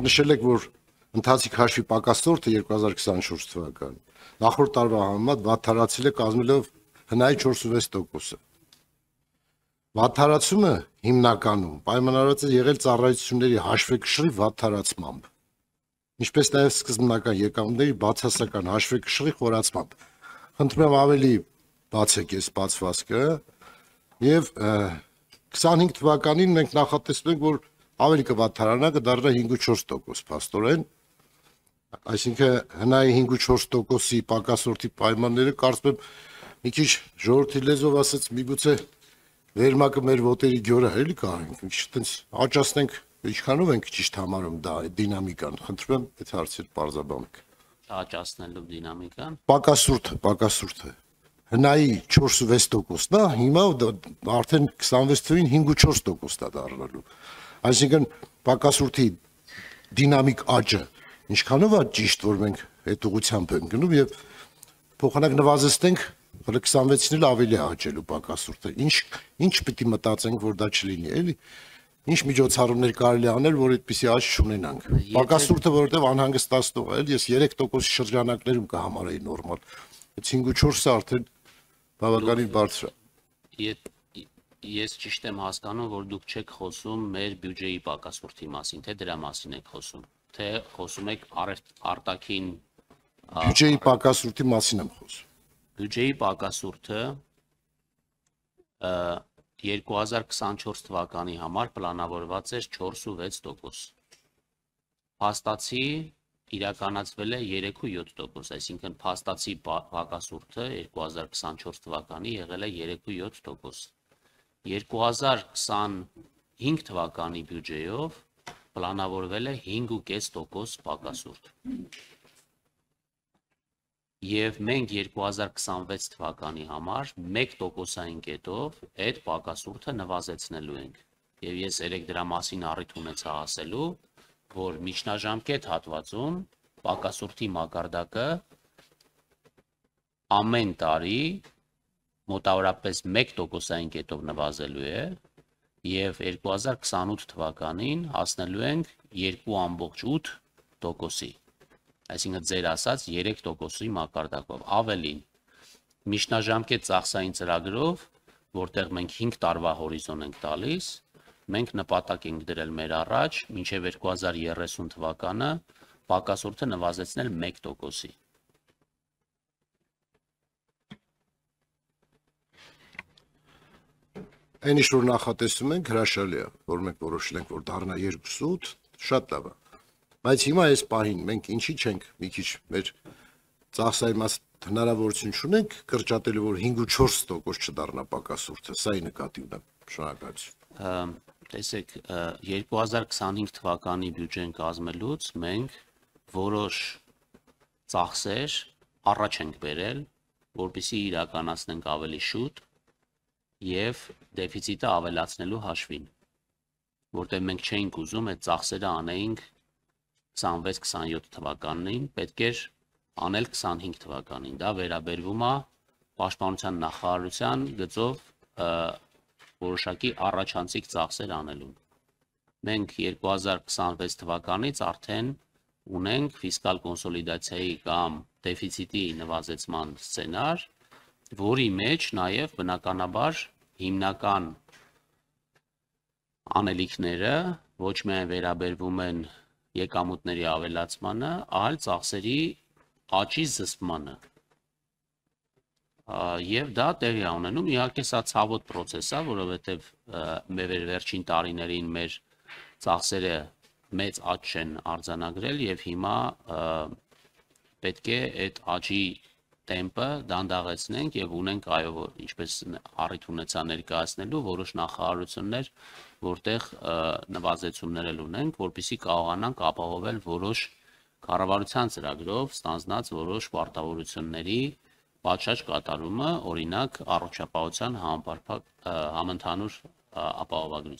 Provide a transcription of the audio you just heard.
նշել եք, որ ընթացիկ հաշվի պակասորթը 2024 թվականին նախորդ տարվա համեմատ վատթարացել է կազմելով հնայի 4.6%-ը։ Վատթարացումը հիմնականում պայմանավորված է եղել ծառայությունների հաշվեկշռի վատթարացմամբ, ինչպես նաև սկզբնական եկամուտների բացասական հաշվեկշռի խորացմամբ։ Խնդրում եմ ավելի բացեք այս բացվածքը եւ 25 թվականին մենք նախատեսում ենք, որ ավելի կվատթարանա, կդառնա 5.4%, փաստորեն, այսինքն հնայի 5.4%-ի պակասորթի պայմանները կարծում եմ մի քիչ ժողովրդի լեզվով ասած միգուցե վերմակը մեր ոտերի գյորը էլի կարենք, մի քիչ տենց աճացնենք, ինչքանով ենք ճիշտ համարում դա դինամիկան, խնդրում եմ այդ հարցերը պարզաբանեք։ Աճացնելու դինամիկան։ Պակասուրդը հնայի 4.6%-ն է, հիմա արդեն 26 թվին 5.4% է դառնալու։ Այսինքն պակասուրդի դինամիկ աճը ինչքանով է ճիշտ, որ մենք այդ ուղղությամբ ենք գնում եւ փոխանակ նվազեցնենք 26-ին էլ ավելի աճելու պակասուրդը։ Ինչ պիտի մտածենք, որ դա չլինի, էլի։ Ինչ միջոցառումներ կարելի անել, որ այդպիսի աճ չունենանք։ Պակասուրդը որովհետեւ անհանգստացնող է, ես 3% շրջանակներում կհամարեի նորմալ։ Այդ 5.4-ը արդեն բավականին բարձր է։ Ես ճիշտ եմ հասկանում, որ դուք չեք խոսում մեր բյուջեի պակասուրդի մասին, թե դրա մասին եք խոսում, թե խոսում եք արտաքին բյուջեի պակասուրդի մասին եմ խոսում։ Բյուջեի պակասուրդը 2024 թվականի համար պլանավորված էր 4.6%։ Փաստացի իրականացվել է 3.7%, այսինքն փաստացի պակասուրդը 2024 թվականի եղել է 3.7%։ 2025 թվականի բյուջեով պլանավորվել է 5.5% պակասուրդ։ Եվ մենք 2026 թվականի համար 1%-ային կետով այդ պակասուրդը նվազեցնելու ենք։ Եվ ես երեք դրա մասին առիթ ունեցա ասելու, որ միջնաժամկետ հատվածում պակասուրդի մակարդակը ամեն տարի մոտավորապես 1%-ային կետով նվազելու է եւ 2028 թվականին հասնելու ենք 2.8%-ի, այսինքն ձեր ասած 3%-ի մակարդակով։ Ավելին, միջնաժամկետ ծախսային ծրագրով, որտեղ մենք 5 տարվա հորիզոն ենք տալիս, մենք նպատակ ենք դրել մեր առաջ մինչև 2030 թվականը պակասուրդը նվազեցնել 1%-ի։ Այն ինչ որ նախատեսում ենք հրաշալի է, որ մենք որոշել ենք, որ դառնա 2.8, շատ լավ է։ Բայց հիմա այս պահին մենք ինչի չենք մի քիչ մեր ծախսայի մաս հնարավորություն չունենք կրճատելու, որ 5.4% չդառնա պակասուրդը, սա նկատի ունեմ։ Շնորհակալություն։ Տեսեք, 2025 թվականի բյուջեն կազմելուց մենք որոշ ծախսեր առաջ ենք բերել, որպեսզի իրականացնենք ավելի շուտ եւ դեֆիցիտը ավելացնելու հաշվին, որտեղ մենք չէինք ուզում այդ ծախսերը անեինք 26-27 թվականին, պետք էր անել 25 թվականին։ Դա վերաբերվում է Պաշտպանության նախարարության գծով որոշակի առաջանցիկ ծախսեր անելուն։ Մենք 2026 թվականից արդեն ունենք ֆիսկալ կոնսոլիդացիայի կամ դեֆիցիտի նվազեցման սցենար, որի մեջ նաև բնականաբար հիմնական անելիքները ոչ միայն վերաբերվում են եկամուտների ավելացմանը, այլ ծախսերի աճի զսպմանը։ Եվ դա տեղի է ունենում, իհարկե սա ցավոտ process է, որովհետև մեր վերջին տարիներին մեր ծախսերը մեծ աճ չեն արձանագրել եւ հիմա պետք է այդ աճի տեմպը դանդաղեցնենք եւ ունենք այո, ինչպես առիթ ունեցա ներկայացնելու որոշ նախարարություններ, որտեղ նվազեցումներ ունենք, որպեսզի կարողանանք ապահովել որոշ կառավարության ծրագրով ստանձնած որոշ պարտավորությունների պատշաճ կատարումը, օրինակ առողջապահության համընդհանուր ապահովագրություն